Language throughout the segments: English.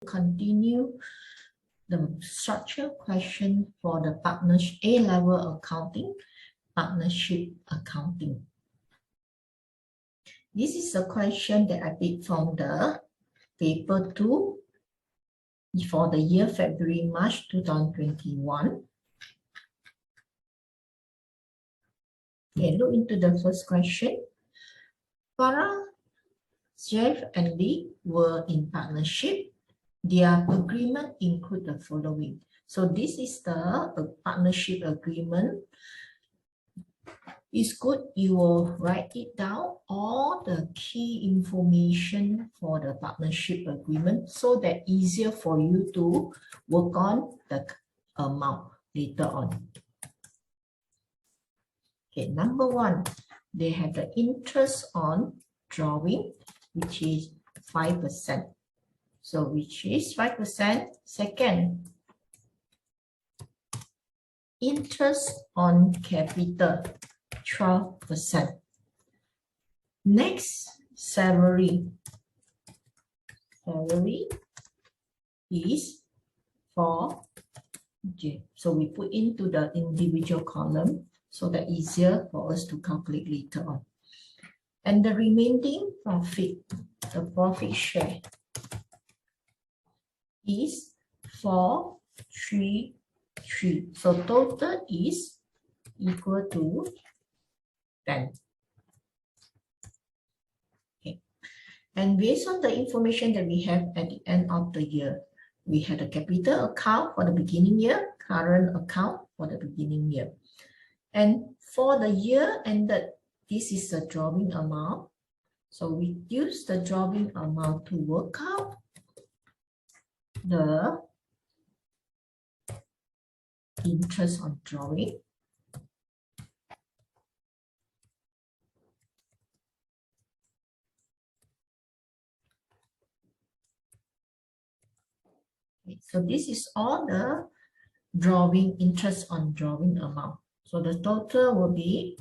Continue the structure question for the partnership A-level accounting, partnership accounting. This is a question that I picked from the paper 2 for the year February-March 2021. Okay, look into the first question. Farah, Jeff, and Lee were in partnership. Their agreement include the following. So this is the partnership agreement. It's good you will write it down, all the key information for the partnership agreement, so that easier for you to work on the amount later on. Okay, number 1, they have the interest on drawing, which is 5%. So which is 5%. Second, interest on capital, 12%. Next, salary. Salary is 4J. So we put into the individual column so that easier for us to calculate later on. And the remaining profit, the profit share, is 433. So total is equal to 10. Okay. And based on the information that we have at the end of the year, we had a capital account for the beginning year, current account for the beginning year. And for the year ended, this is the drawing amount. So we use the drawing amount to work out the interest on drawing. Okay, so this is all the drawing interest on drawing amount. So the total will be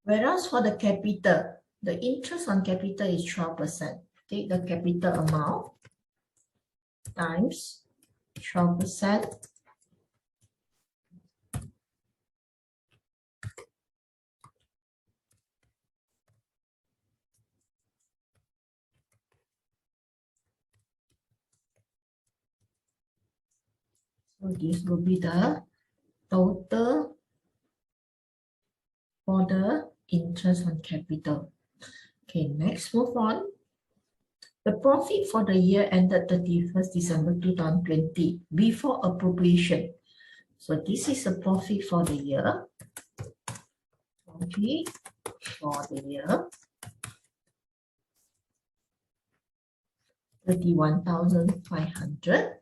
whereas for the capital, the interest on capital is 12%. Take the capital amount times 12%. So this will be the total for the interest on capital. Okay, next move on. The profit for the year ended 31st December 2020 before appropriation. So this is a profit for the year. Profit for the year. 31,500.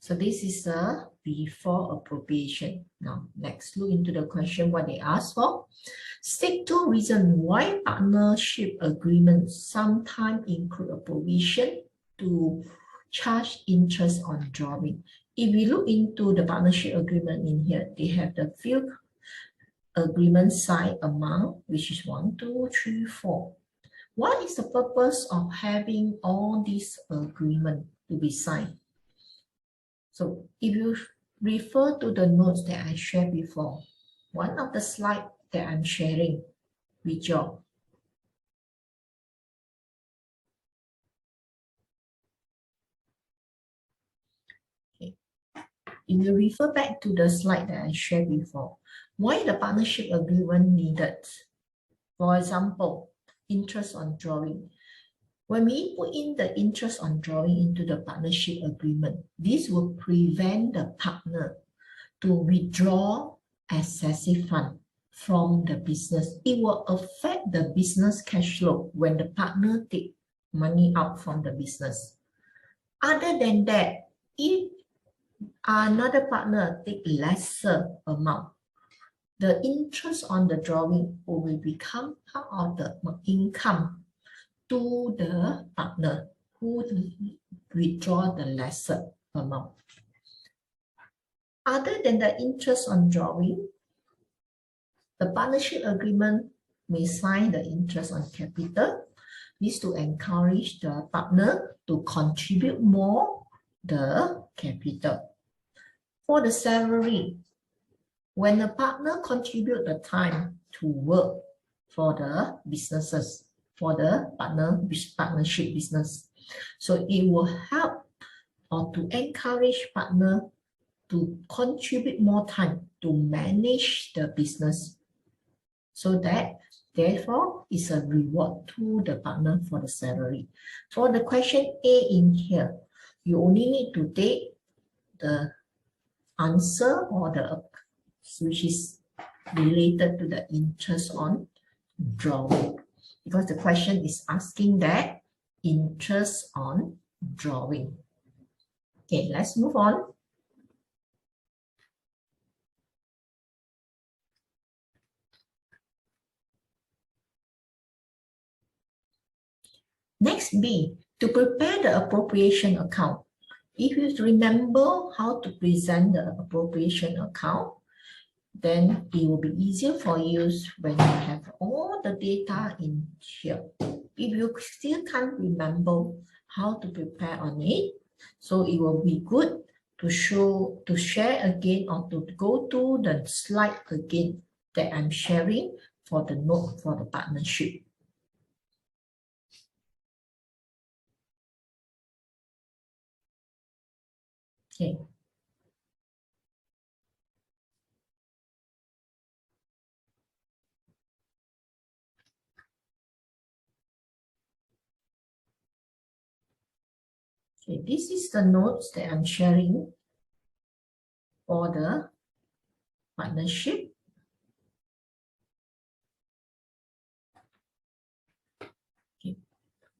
So this is a before appropriation. Now, next look into the question what they asked for. State 2 reasons why partnership agreements sometimes include a provision to charge interest on drawing. If we look into the partnership agreement in here, they have the few agreement signed amount, which is 1, 2, 3, 4. What is the purpose of having all these agreements to be signed? So if you refer to the notes that I shared before, one of the slides that I'm sharing with you. Okay. If you refer back to the slide that I shared before, why the partnership agreement needed? For example, interest on drawing. When we put in the interest on drawing into the partnership agreement, this will prevent the partner to withdraw excessive fund from the business. It will affect the business cash flow when the partner take money out from the business. Other than that, if another partner take lesser amount, the interest on the drawing will become part of the income to the partner who withdraw the lesser amount. Other than the interest on drawing, The partnership agreement may sign the interest on capital. This to encourage the partner to contribute more the capital. For the salary, when the partner contribute the time to work for the businesses, for the partnership business, so it will help or to encourage partner to contribute more time to manage the business, so that therefore is a reward to the partner for the salary. For the question A in here, you only need to take the answer or the which is related to the interest on drawing, because the question is asking that interest on drawing. Okay, let's move on. Next B, to prepare the appropriation account. If you remember how to present the appropriation account, then it will be easier for you when you have all the data in here. If you still can't remember how to prepare on it, so it will be good to share again, or to go to the slide again that I'm sharing for the note for the partnership. Okay. Okay, this is the notes that I'm sharing for the partnership. Okay.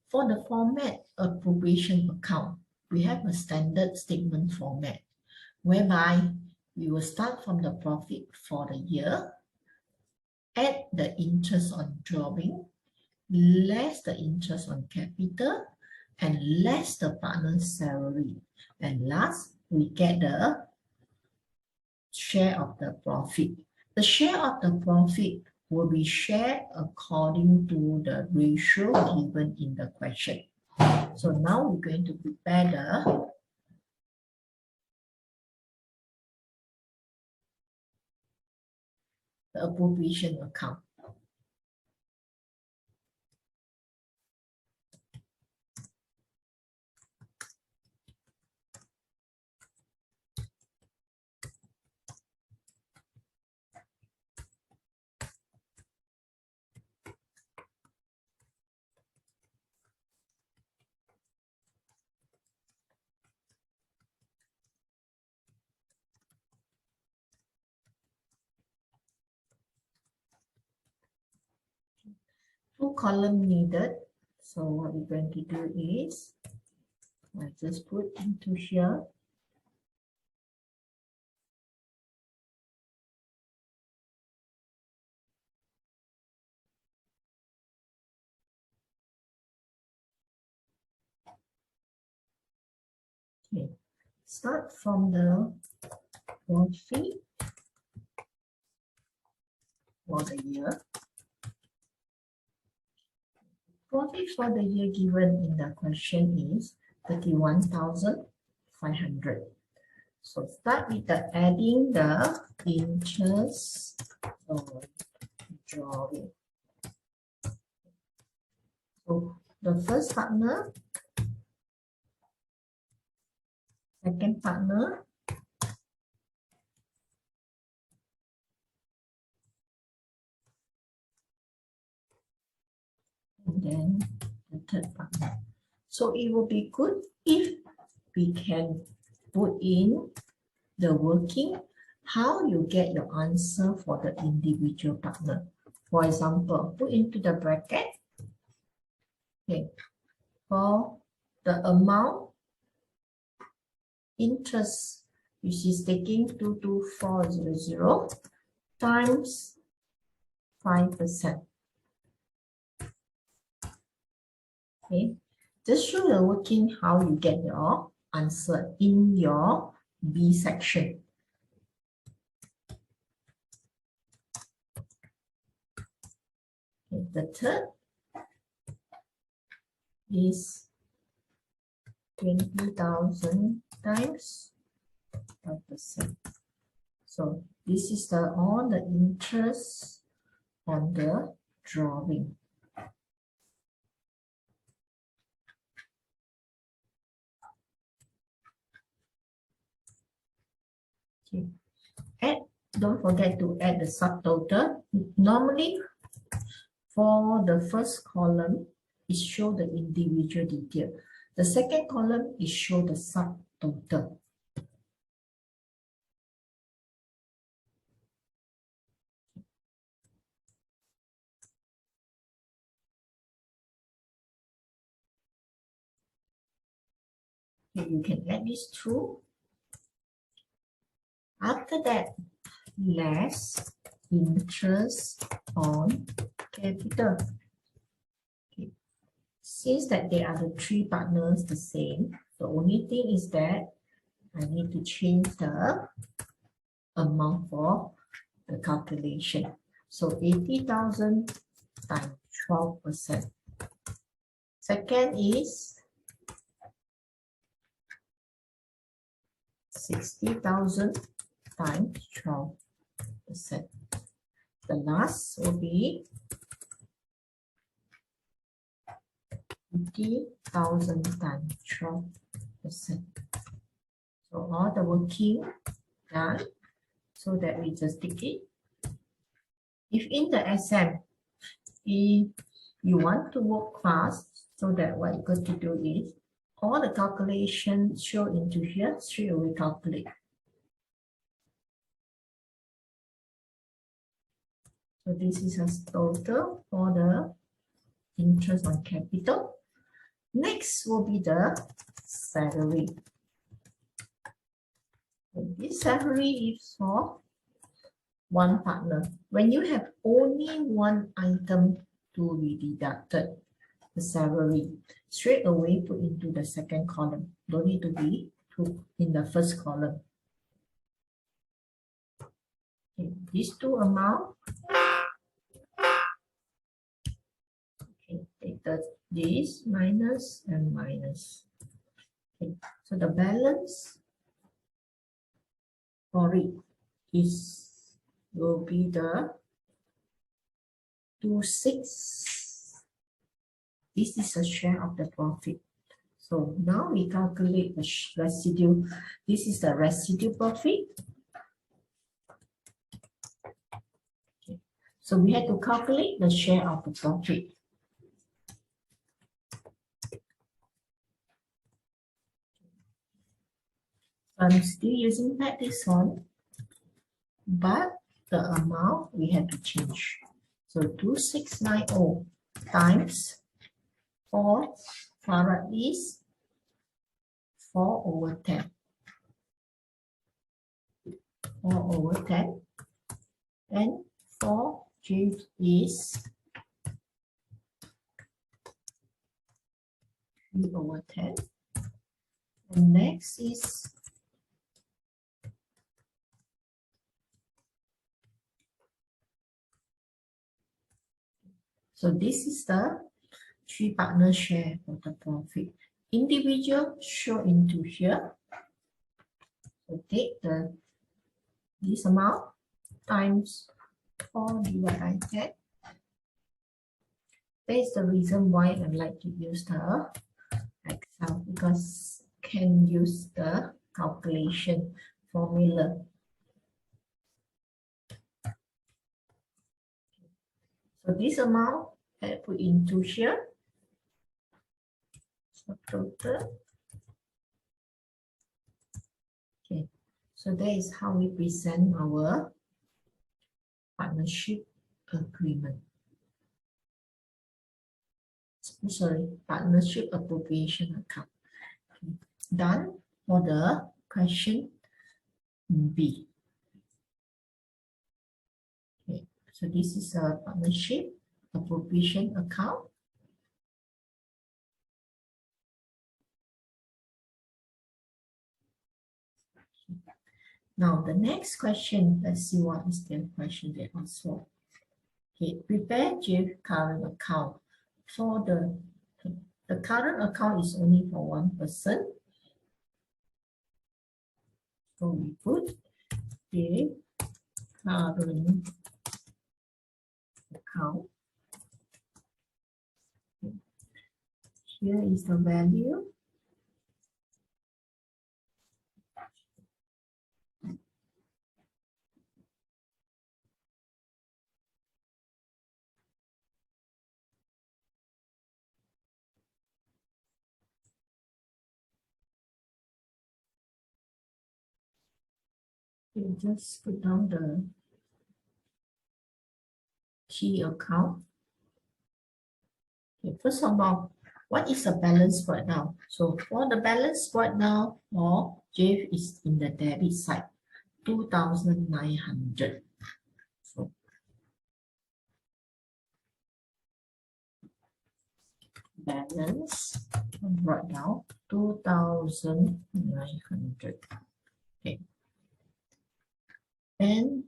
For the format appropriation account, we have a standard statement format whereby we will start from the profit for the year, add the interest on drawing, less the interest on capital, and less the partner's salary. And last, we get the share of the profit. The share of the profit will be shared according to the ratio given in the question. So now we're going to prepare the appropriation account. Two columns needed. So what we're going to do is, I just put into here. Okay, start from the profit for the year. Profit for the year given in the question is 31,500. So start with the adding the interest on drawing. So the first partner, second partner, and then the third partner. So it will be good if we can put in the working, how you get your answer for the individual partner. For example, put into the bracket, okay, for the amount interest, which is taking 22400 times 5%. Okay, just show the working how you get your answer in your B section. Okay, the third is 20,000 times 5%. So this is the all the interest on the drawing. Okay. Don't forget to add the subtotal. Normally, for the first column, it show the individual detail. The second column is show the subtotal. Okay, you can add these two. After that, less interest on capital. Okay. Since that they are the three partners the same, the only thing is that I need to change the amount for the calculation. So 80,000 times 12%. Second is 60,000 times 12%. The last will be 50,000 times 12%. So all the working done, so that we just tick it. If in the exam, if you want to work fast, so that what you got to do is all the calculations show into here, straight away calculate. So this is a total for the interest on capital. Next will be the salary. And this salary is for one partner. When you have only one item to be deducted, the salary, straight away put into the second column. Don't need to be put in the first column. Okay, these two amount. Okay, take this minus and minus. Okay, so the balance for it will be the 26. This is a share of the profit. So now we calculate the residue. This is the residue profit. Okay. So we had to calculate the share of the profit. I'm still using this one, but the amount we have to change. So 2690 times 4 farad is 4/10. 4/10. And 4 joules is 3/10. And next is so this is the three partner share of the profit. Individual show into here. So take this amount times 4 divided by 10. That is the reason why I like to use the Excel, because can use the calculation formula. So this amount I put into here. So total. Okay, so that is how we present our partnership agreement. Sorry, partnership appropriation account. Okay. Done for the question B. Okay, so this is a partnership appropriation account. Now the next question, let's see what is the question they asked for. Okay, prepare Jeff current account. For the current account is only for one person. So we put Jeff current account. Here is the value. You just put down the key account. Okay, first of all, what is the balance right now? So for the balance right now, for Jeff is in the debit side, 2,900. So balance right now, 2,900. Okay. And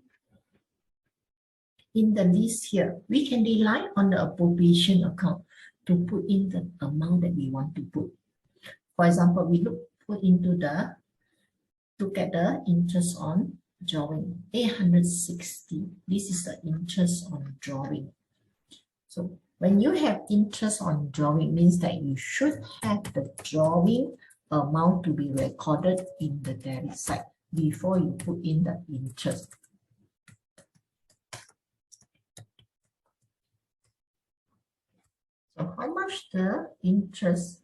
in the list here, we can rely on the appropriation account to put in the amount that we want to put. For example, we look at the interest on drawing, 860. This is the interest on drawing. So when you have interest on drawing, means that you should have the drawing amount to be recorded in the debit side before you put in the interest. So how much the interest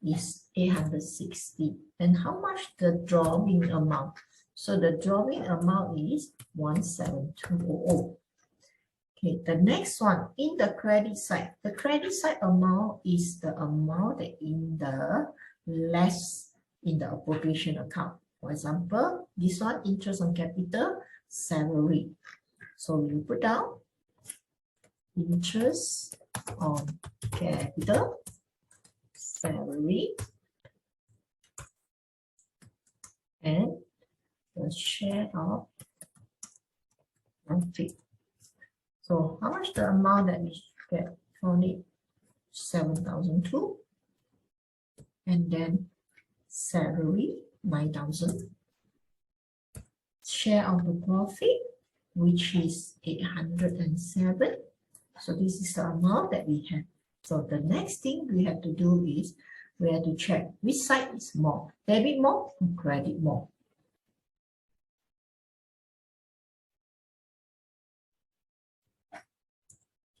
is 860, and how much the drawing amount? So the drawing amount is 17200. Okay, the next one, in the credit side, the credit side amount is the amount that in the less in the appropriation account. For example, this one, interest on capital, salary. So you put down interest on capital, salary, and the share of profit. So how much the amount that we get for it? 7,002. And then salary, 9,000. Share of the profit, which is 807. So this is the amount that we have. So the next thing we have to do is we have to check which side is more, debit more or credit more.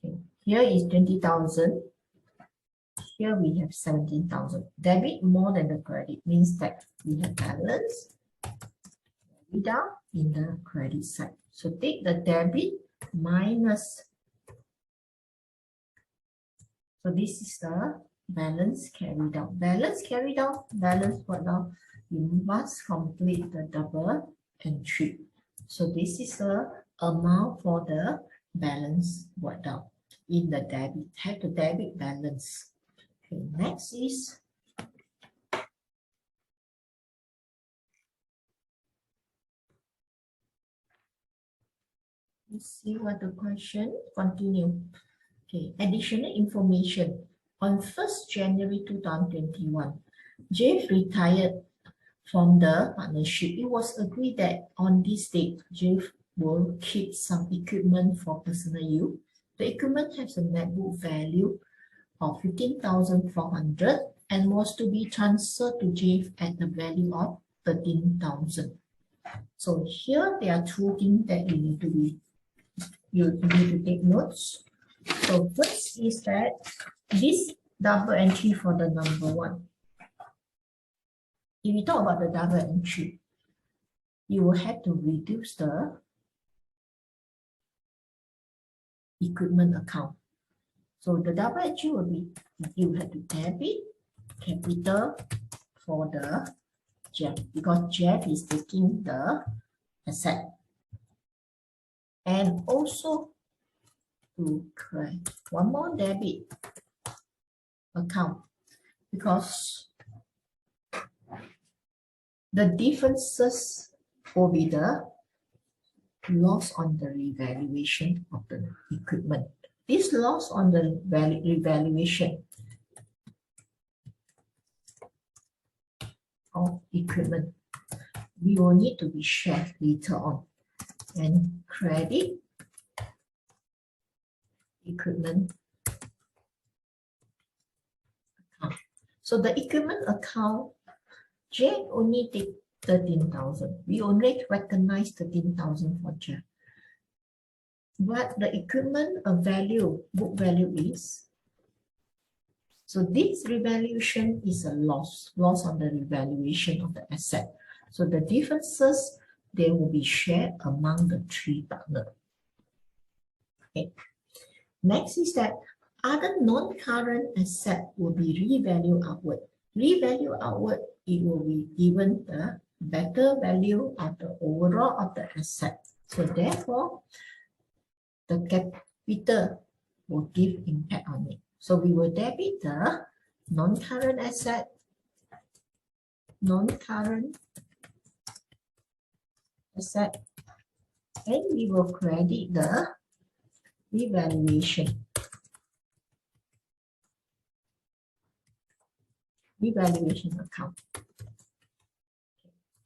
Okay. Here is 20,000. Here we have 17,000. Debit more than the credit means that we have balance down in the credit side. So take the debit minus. So this is the balance carried out. Balance carried out, balance what now? You must complete the double entry. So this is the amount for the balance what down in the debit. Have the debit balance. Okay, next is let's see what the question continue. Okay, additional information. On 1st January 2021, Jeff retired from the partnership. It was agreed that on this date, Jeff will keep some equipment for personal use. The equipment has a net book value of 15,400 and was to be transferred to Jeff at the value of 13,000. So here there are two things that you need to take notes. So first is that this double entry for the number one. If we talk about the double entry, you will have to reduce the equipment account. So the double entry will be, you have to debit capital for the Jeff, because Jeff is taking the asset. And also to create one more debit account, because the differences will be the loss on the revaluation of the equipment. This loss on the revaluation of equipment, we will need to be shared later on. And credit equipment account. So the equipment account, Jeff only take 13,000. We only recognize 13,000 for Jeff. But the equipment value, book value is, so this revaluation is a loss on the revaluation of the asset. So the differences, they will be shared among the three partners. Okay. Next is that other non-current asset will be revalued outward. Revalue outward, it will be given the better value of the overall of the asset. So therefore, the capital will give impact on it. So we will debit the non-current asset, and we will credit the revaluation account.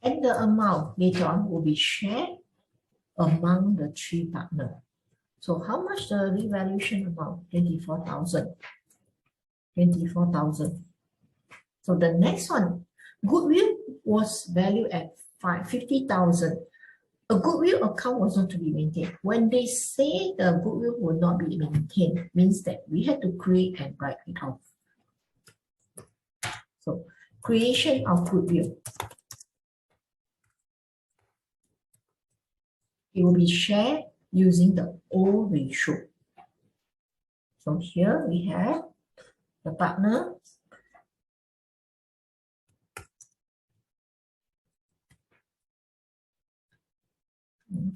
And the amount later on will be shared among the three partners. So how much the revaluation amount? 24,000. 24,000. So the next one, goodwill was valued at 50,000. A goodwill account was not to be maintained. When they say the goodwill will not be maintained, means that we had to create and write it off. So creation of goodwill. It will be shared using the O ratio. So here we have the partner.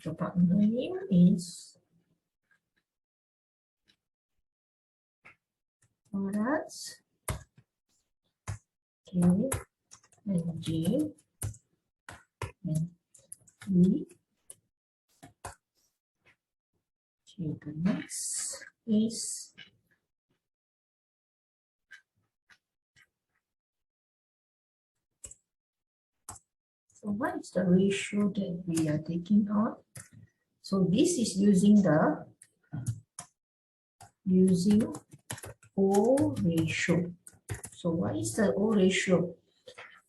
The partner name is products, K and J and V. Okay, the next is so what is the ratio that we are taking on? So this is using O ratio. So what is the O ratio?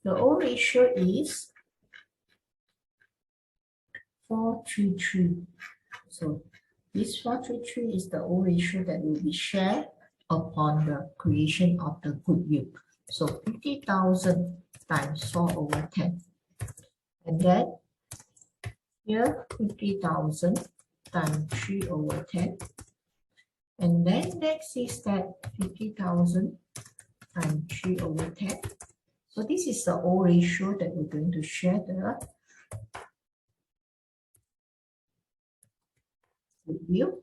The O ratio is 4:3:3. So this 4:3:3 is the O ratio that will be shared upon the creation of the goodwill. So 50,000 times 4/10. And then here 50,000 times 3/10. And then next is that 50,000 times 3/10. So this is the O ratio that we're going to share the goodwill.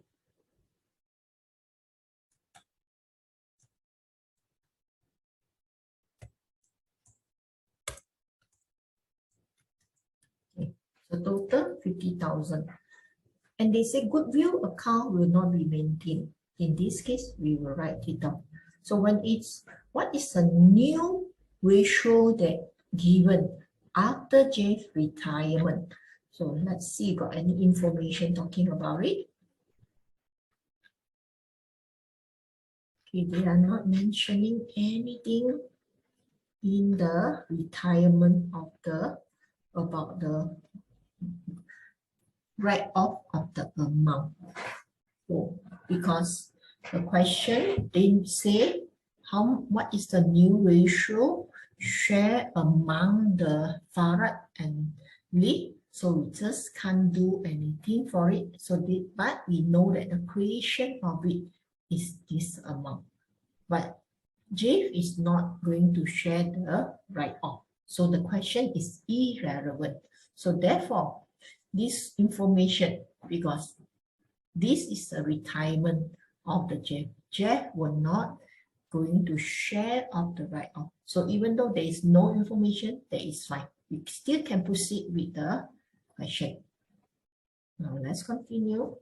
Okay. So total 50,000. And they say goodwill account will not be maintained. In this case, we will write it down. So when it's, what is the new ratio that given after Jeff's retirement? So let's see, got any information talking about it? Okay, they are not mentioning anything in the retirement of the, about the write-off of the amount. So, because the question didn't say what is the new ratio share among the Farad and Lee. So we just can't do anything for it. So but we know that the creation of it is this amount. But Jeff is not going to share the write-off. So the question is irrelevant. So therefore, this information, because this is a retirement of the Jeff. Jeff will not going to share of the write-off. So even though there is no information, that is fine. We still can proceed with the question. Now let's continue.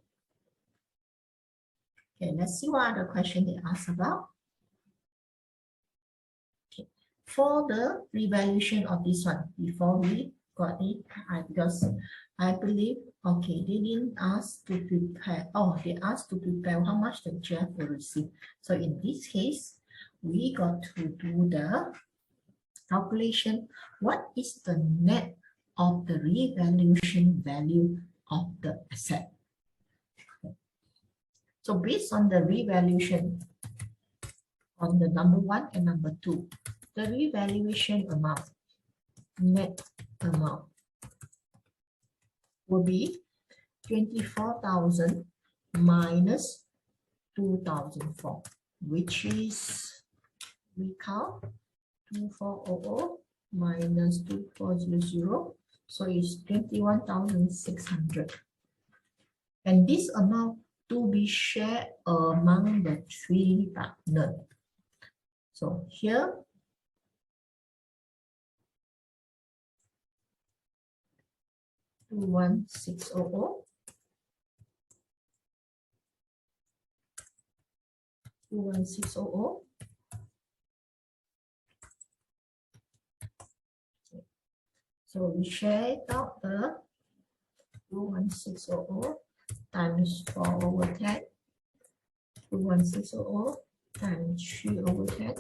Okay, let's see what other question they ask about. Okay. For the revaluation of this one, before we got it, because I believe, okay, they didn't ask to prepare. Oh, they asked to prepare how much the Jeff will receive. So in this case, we got to do the calculation. What is the net of the revaluation value of the asset? So based on the revaluation on the number 1 and number 2, the revaluation amount, net amount, will be 24,000 minus 2,004, which is, we count 2400 minus 2400, so it's 21,600. And this amount to be shared among the 3 partners. So here, $21,600, $21,600. So we share out the 21,600 times 4/10, 21,600 times 3/10.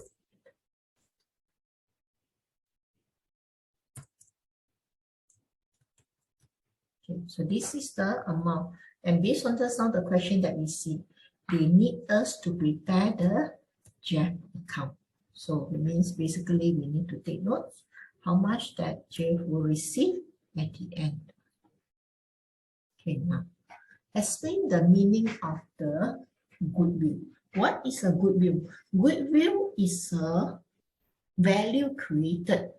Okay, so this is the amount. And based on just now the question that we see, they need us to prepare the Jeff account. So it means basically we need to take notes how much that Jeff will receive at the end. Okay, now explain the meaning of the goodwill. What is a goodwill? Goodwill is a value created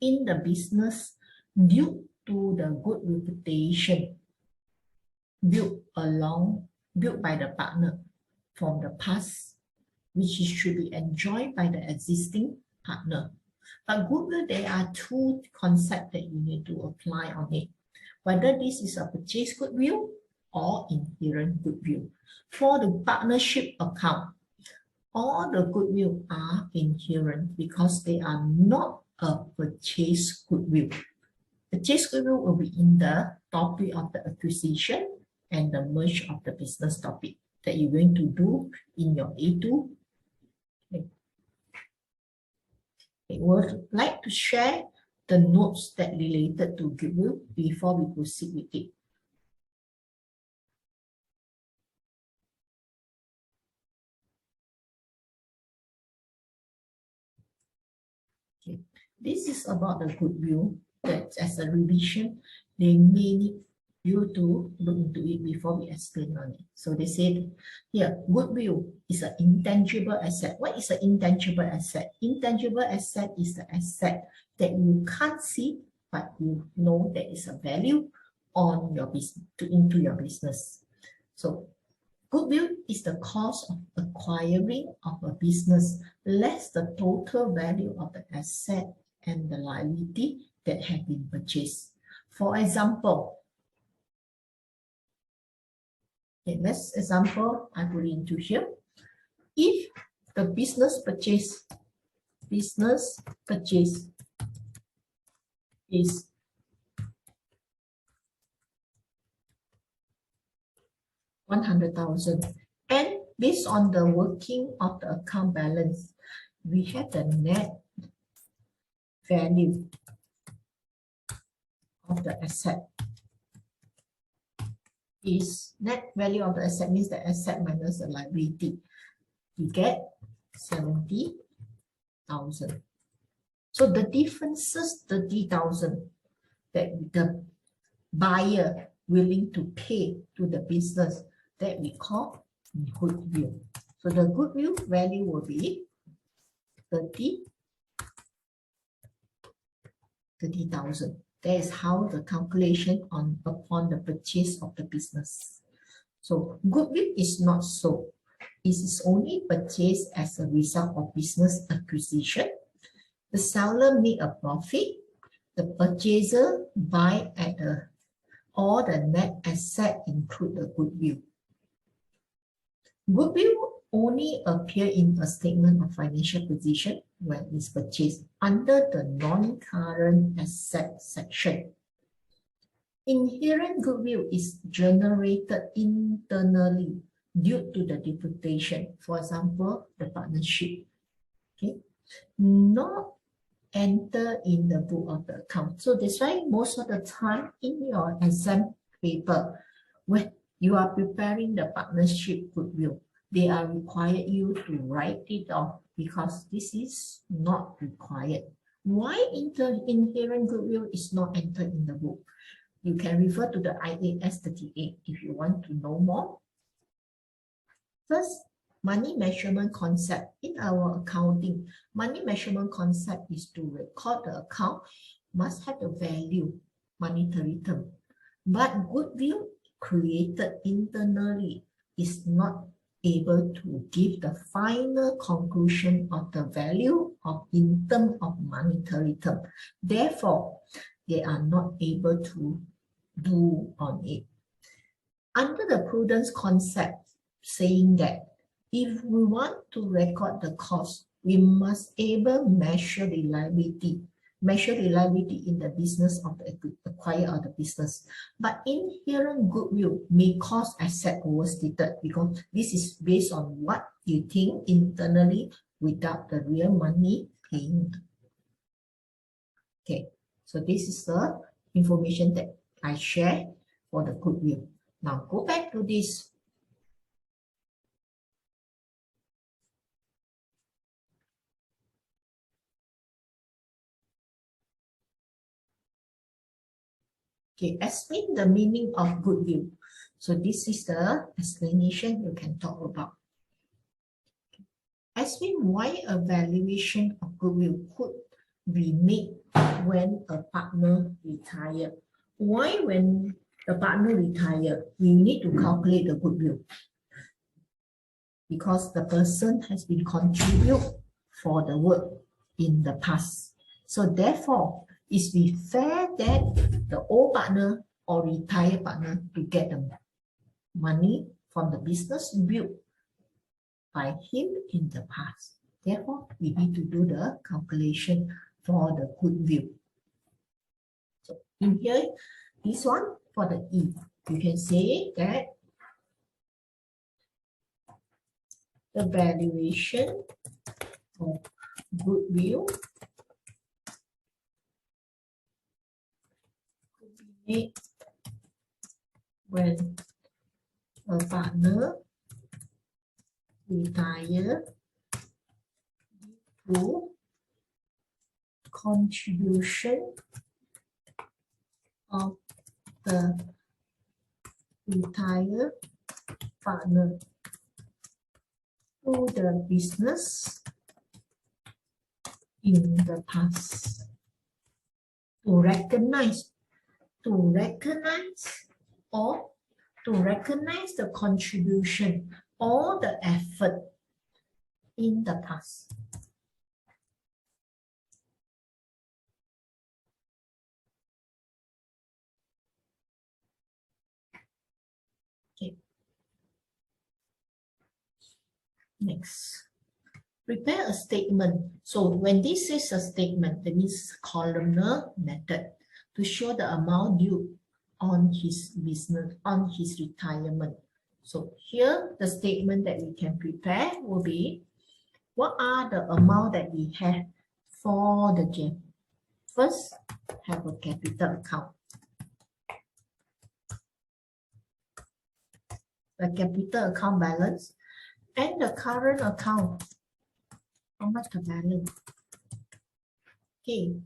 in the business due to the good reputation built by the partner from the past, which should be enjoyed by the existing partner. But goodwill, there are 2 concepts that you need to apply on it. Whether this is a purchase goodwill or inherent goodwill. For the partnership account, all the goodwill are inherent because they are not a purchase goodwill. Purchase goodwill will be in the topic of the acquisition and the merge of the business topic that you're going to do in your A2. Okay. I would like to share the notes that related to goodwill before we proceed with it. Okay. This is about the goodwill that as a revision, they may need you to look into it before we explain on it. So they said here, goodwill is an intangible asset. What is an intangible asset? Intangible asset is the asset that you can't see, but you know there is a value on your business, into your business. So goodwill is the cost of acquiring of a business less the total value of the asset and the liability that have been purchased. For example, okay, let's example I put into here. If the business purchase is $100,000, and based on the working of the account balance, we have the net value of the asset. Is net value of the asset means the asset minus the liability. You get 70,000. So the difference is 30,000 that the buyer willing to pay to the business that we call goodwill. So the goodwill value will be 30,000. That is how the calculation upon the purchase of the business. So goodwill is not sold. It is only purchased as a result of business acquisition. The seller make a profit. The purchaser buy at a or the net asset include the goodwill. Goodwill only appear in a statement of financial position when it's purchased under the non-current asset section. Inherent goodwill is generated internally due to the depreciation. For example, the partnership. Okay, not enter in the book of the account. So that's why most of the time in your exam paper, when you are preparing the partnership goodwill, they are required you to write it off because this is not required. Why inherent goodwill is not entered in the book? You can refer to the IAS 38 if you want to know more. First, money measurement concept. In our accounting, money measurement concept is to record the account must have the value, monetary term. But goodwill created internally is not able to give the final conclusion of the value of in terms of monetary term. Therefore, they are not able to do on it. Under the prudence concept, saying that if we want to record the cost, we must able measure the liability in the business of the acquired or the business. But inherent goodwill may cause asset overstated because this is based on what you think internally without the real money paying. Okay, so this is the information that I share for the goodwill. Now go back to this. Okay, explain the meaning of goodwill. So this is the explanation you can talk about. Explain why a valuation of goodwill could be made when a partner retires. Why when the partner retires, we need to calculate the goodwill? Because the person has been contributed for the work in the past. So therefore, it's be fair that the old partner or retired partner to get the money from the business built by him in the past. Therefore, we need to do the calculation for the goodwill. So in here, this one for the E, you can say that the valuation of goodwill could be made when a partner retire to contribution of the retired partner to the business in the past. To recognize the contribution or the effort in the past. Okay. Next, prepare a statement. So when this is a statement, that means columnar method to show the amount due on his business, on his retirement. So here, the statement that we can prepare will be, what are the amount that we have for the gem? First, have a capital account. The capital account balance and the current account. How much the balance? Okay,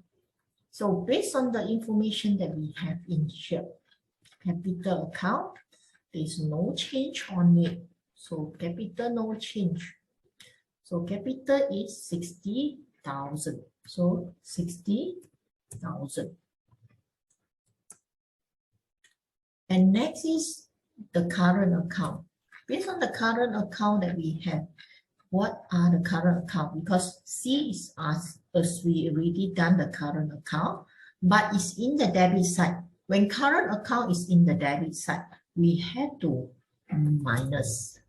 so based on the information that we have in here, capital account, there's no change on it. So capital, no change. So capital is 60,000. So 60,000. And next is the current account. Based on the current account that we have, what are the current account? Because C is asked, as we already done the current account, but it's in the debit side. When current account is in the debit side, we have to minus.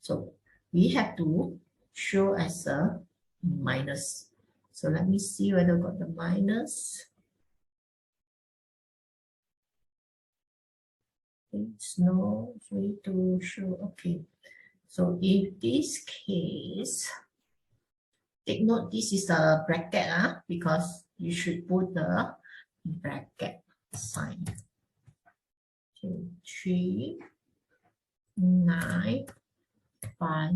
So we have to show as a minus. So let me see whether I got the minus. It's no way to show. Okay. So in this case, take note this is a bracket because you should put the bracket sign. 2, 3, 9, 5,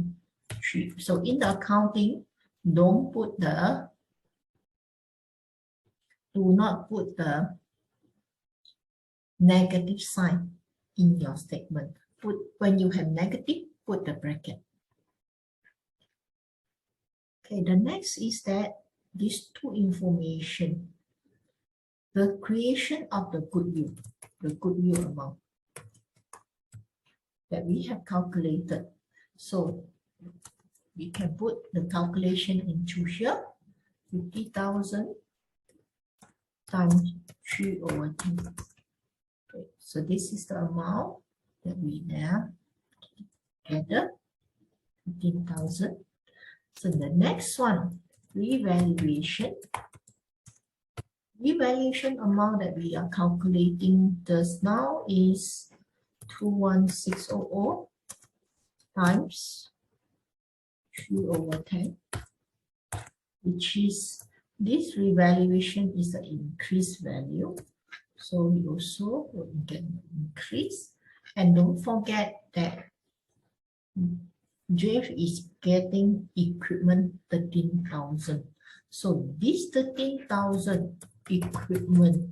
3. So in the accounting, do not put the negative sign in your statement. When you have negative, put the bracket. Okay, the next is that these two information, the creation of the goodwill amount that we have calculated. So we can put the calculation into here, 50,000 times 3/10. Okay, so this is the amount that we have together, 15,000. So the next one, revaluation. Revaluation amount that we are calculating just now is 21600 times 3/10, which is this revaluation is the increased value. So we also will get an increase. And don't forget that Jeff is getting equipment 13,000. So this 13,000 equipment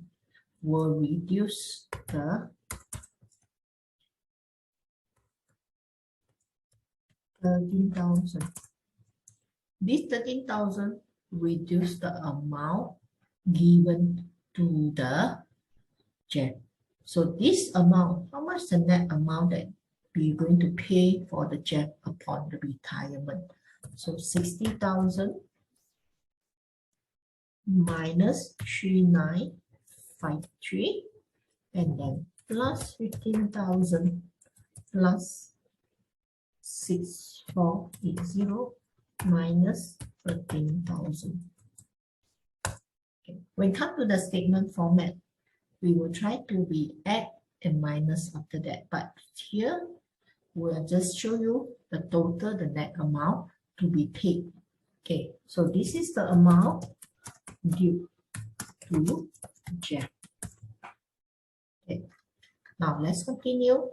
will reduce the 13,000. This 13,000 reduce the amount given to the Jeff. So this amount, how much the net amount that we're going to pay for the Jeff upon the retirement? So 60,000 minus 3953 and then plus 15,000 plus 6480 minus 13,000. Okay. When we come to the statement format, we will try to be add and minus after that. But here, we'll just show you the total, the net amount to be paid. Okay, so this is the amount due to Jeff. Okay, now let's continue.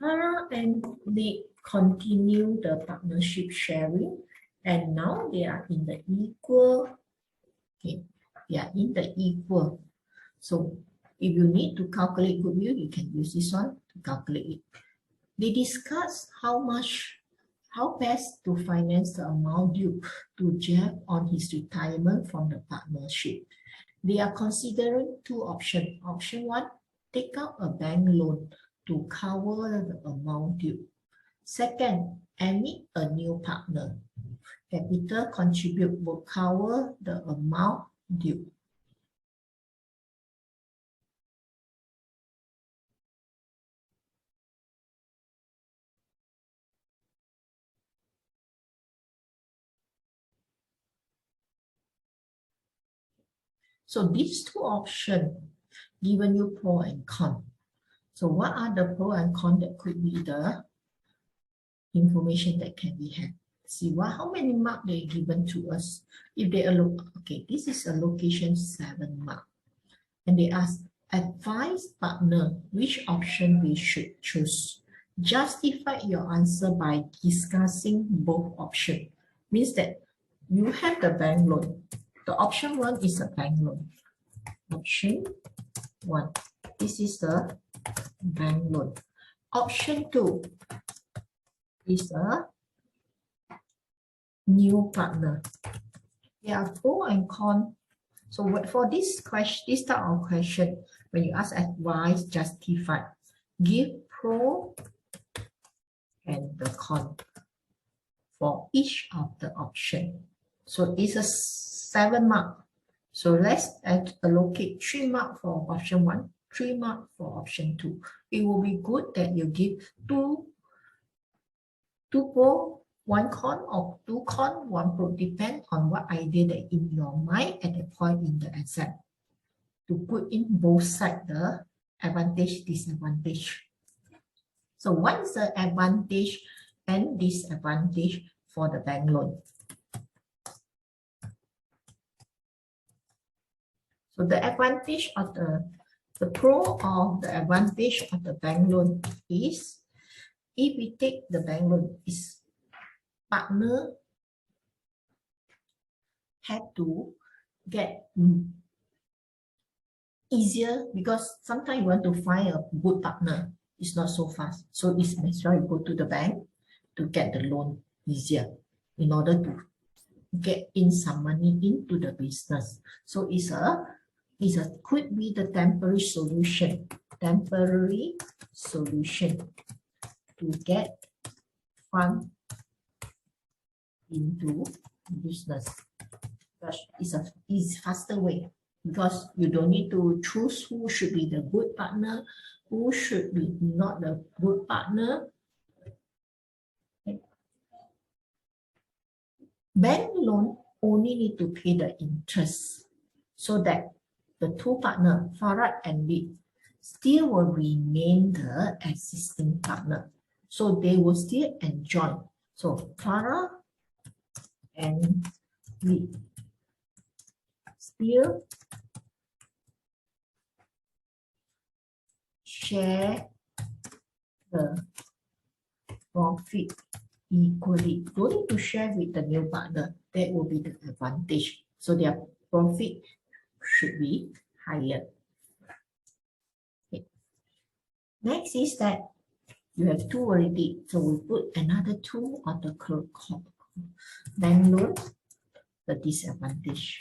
Farah and Nick continue the partnership sharing, and now they are in the equal. Okay, they are in the equal. So if you need to calculate goodwill, you can use this one to calculate it. They discuss how best to finance the amount due to Jeff on his retirement from the partnership. They are considering two options. Option 1, take out a bank loan to cover the amount due. Second, admit a new partner. Capital contribute will cover the amount due. So these two options given you pro and con. So what are the pro and con that could be the information that can be had? See how many marks they given to us. If they allocate, okay, this is allocation 7 mark. And they ask, advise partner which option we should choose. Justify your answer by discussing both options. Means that you have the bank loan. The option 1 is a bank loan. Option 1. This is the bank loan. Option 2 is a new partner. There are pro and con. So for this question, this type of question, when you ask advice, justify, give pro and the con for each of the option. So it's a 7 mark. So let's allocate 3 marks for option 1, 3 marks for option 2. It will be good that you give two pro, 1 con, or 2 con, 1 pro, depend on what idea that in your mind at the point in the exam. To put in both sides the advantage, disadvantage. So what is the advantage and disadvantage for the bank loan? So the advantage of the pro or the advantage of the bank loan is, if we take the bank loan, is partner had to get easier, because sometimes you want to find a good partner, it's not so fast. So it's best you go to the bank to get the loan easier in order to get in some money into the business. So could be the temporary solution to get fund into business. But it's faster way, because you don't need to choose who should be the good partner, who should be not the good partner. Okay. Bank loan only need to pay the interest, so that the two partner, Farad and Lee, still will remain the existing partner. So they will still enjoy. So Farad and Lee still share the profit equally. Don't need to share with the new partner. That will be the advantage. So their profit should be higher. Okay. Next is that you have 2 already. So we put another 2 on the bank loan, the disadvantage.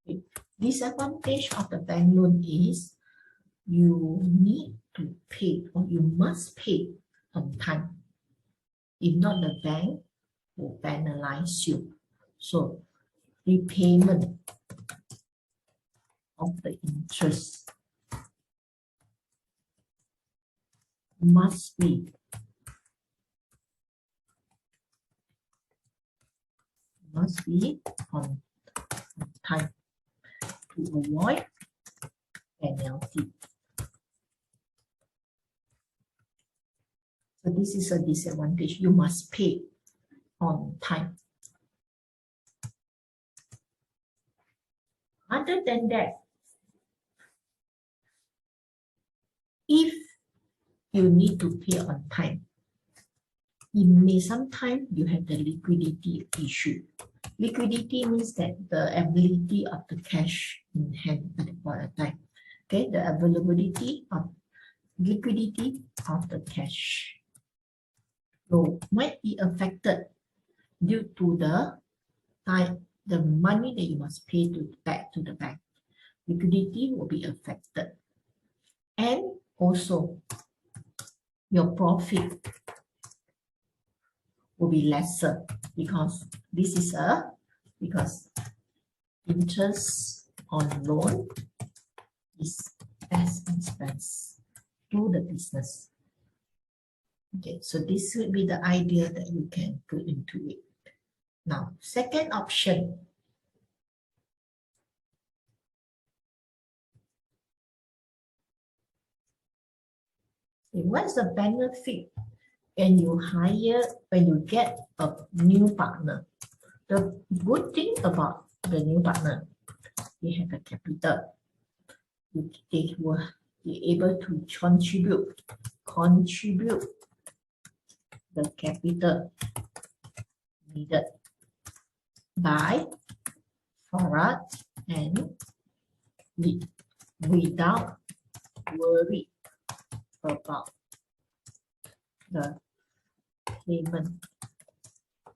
Okay. Disadvantage of the bank loan is you need to pay, or you must pay on time. If not, the bank will penalize you. So repayment of the interest must be on time to avoid penalty. So this is a disadvantage. You must pay on time. Other than that, if you need to pay on time, it may sometimes you have the liquidity issue. Liquidity means that the ability of the cash in hand at the point of time. Okay, the availability of liquidity of the cash flow might be affected due to the time, the money that you must pay back to the bank. Liquidity will be affected, and also your profit will be lesser, because this is because interest on loan is as expense to the business. Okay, so this would be the idea that you can put into it. Now, second option. Okay, what's the benefit when you get a new partner? The good thing about the new partner, they have a capital. They will be able to contribute the capital needed by Farad and Lee without worry about the payment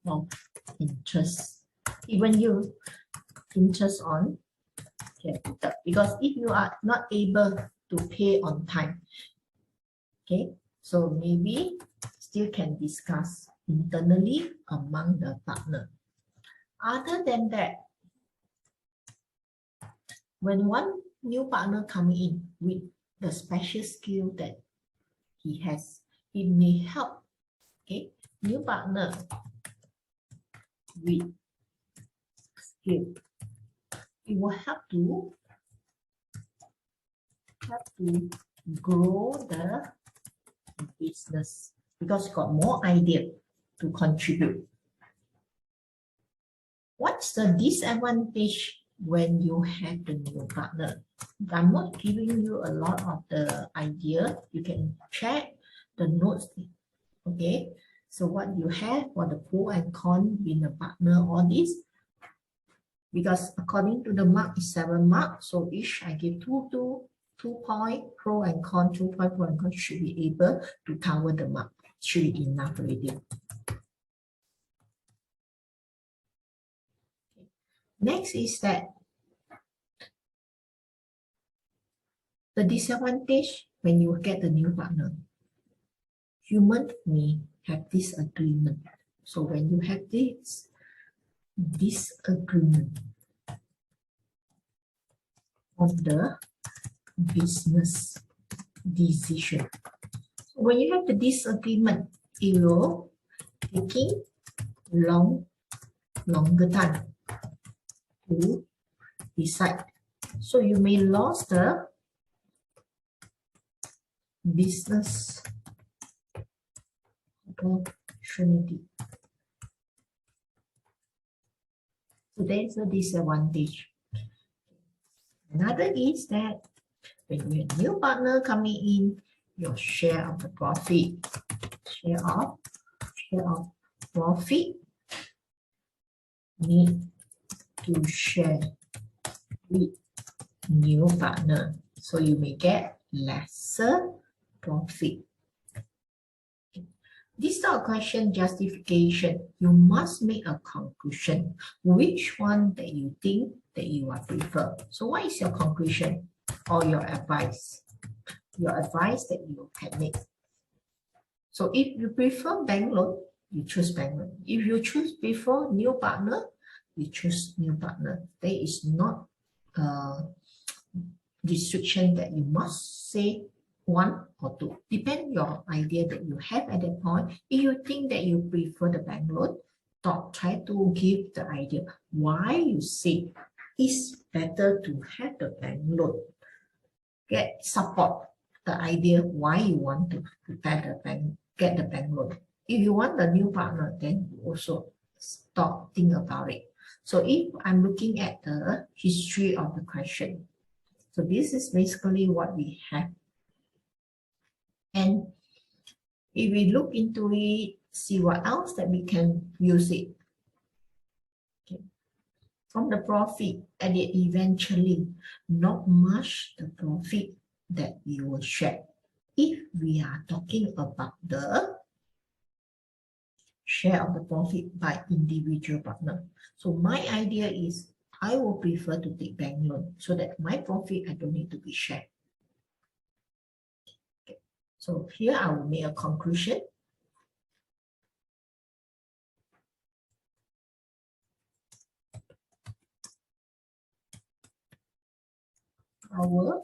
of interest, even you interest on capital, because if you are not able to pay on time, okay, so maybe still can discuss internally among the partner. Other than that, when one new partner coming in with the special skill that he has, it may help, okay, new partner with skill, it will help to grow the business because you got more idea to contribute. What's the disadvantage when you have the new partner? I'm not giving you a lot of the idea. You can check the notes. Okay, so what you have for the pro and con being a partner, all this, because according to the mark is 7 marks, so each I give 2 point, pro and con, 2 point, pro and con should be able to cover the mark. Should be enough already. Next is that the disadvantage when you get the new partner. Human may have disagreement. So when you have this disagreement of the business decision. When you have the disagreement, it will taking longer time to decide. So you may lose the business opportunity. So that's a disadvantage. Another is that when you have new partner coming in, your share of the profit, share of profit need to share with new partner. So you may get lesser profit. This type of question, justification, you must make a conclusion. Which one that you think that you are prefer? So what is your conclusion or your advice? Your advice that you can make. So if you prefer bank loan, you choose bank loan. If you choose prefer new partner, you choose new partner. There is not a restriction that you must say one or two. Depend your idea that you have at that point. If you think that you prefer the bank loan, try to give the idea why you say it's better to have the bank loan. Support the idea why you want to get the bank loan. If you want the new partner, then you also think about it. So if I'm looking at the history of the question, so this is basically what we have. And if we look into it, see what else that we can use it. Okay. From the profit, and eventually not much the profit that you will share. If we are talking about the share of the profit by individual partner. So my idea is I will prefer to take bank loan so that my profit I don't need to be shared. Okay. So here I will make a conclusion. Our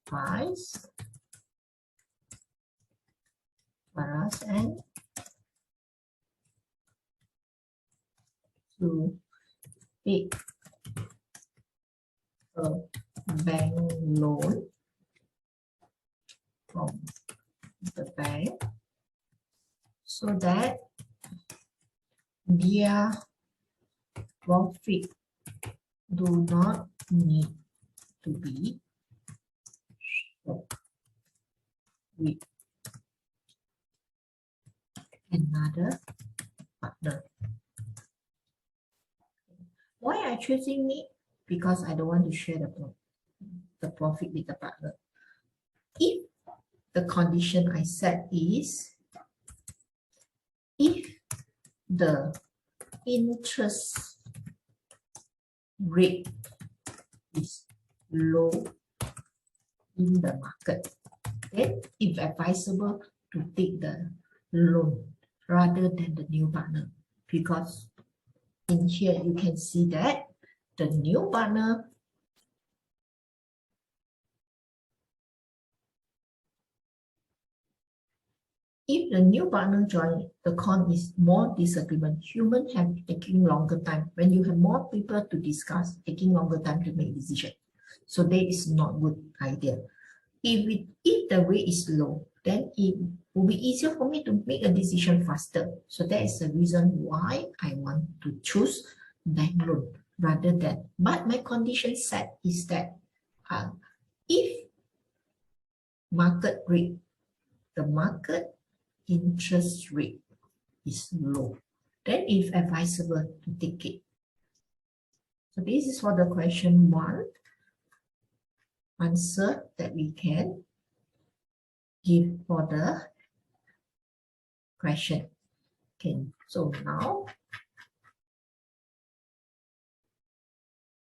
advice for us and to take a bank loan from the bank so that their profit do not need to be shared with another partner. Why I choosing it? Because I don't want to share the profit with the partner. If the condition I set is if the interest rate is low in the market, then it's advisable to take the loan rather than the new partner, because in here, you can see that the new partner if the new partner join, the con is more disagreement. Human have taking longer time. When you have more people to discuss, taking longer time to make decision. So that is not good idea. If the rate is low, then it will be easier for me to make a decision faster. So that is the reason why I want to choose bank loan rather than. But my condition set is that if market rate, the market interest rate is low, then it's advisable to take it. So this is for the question 1 answer that we can give for the question. Okay, so now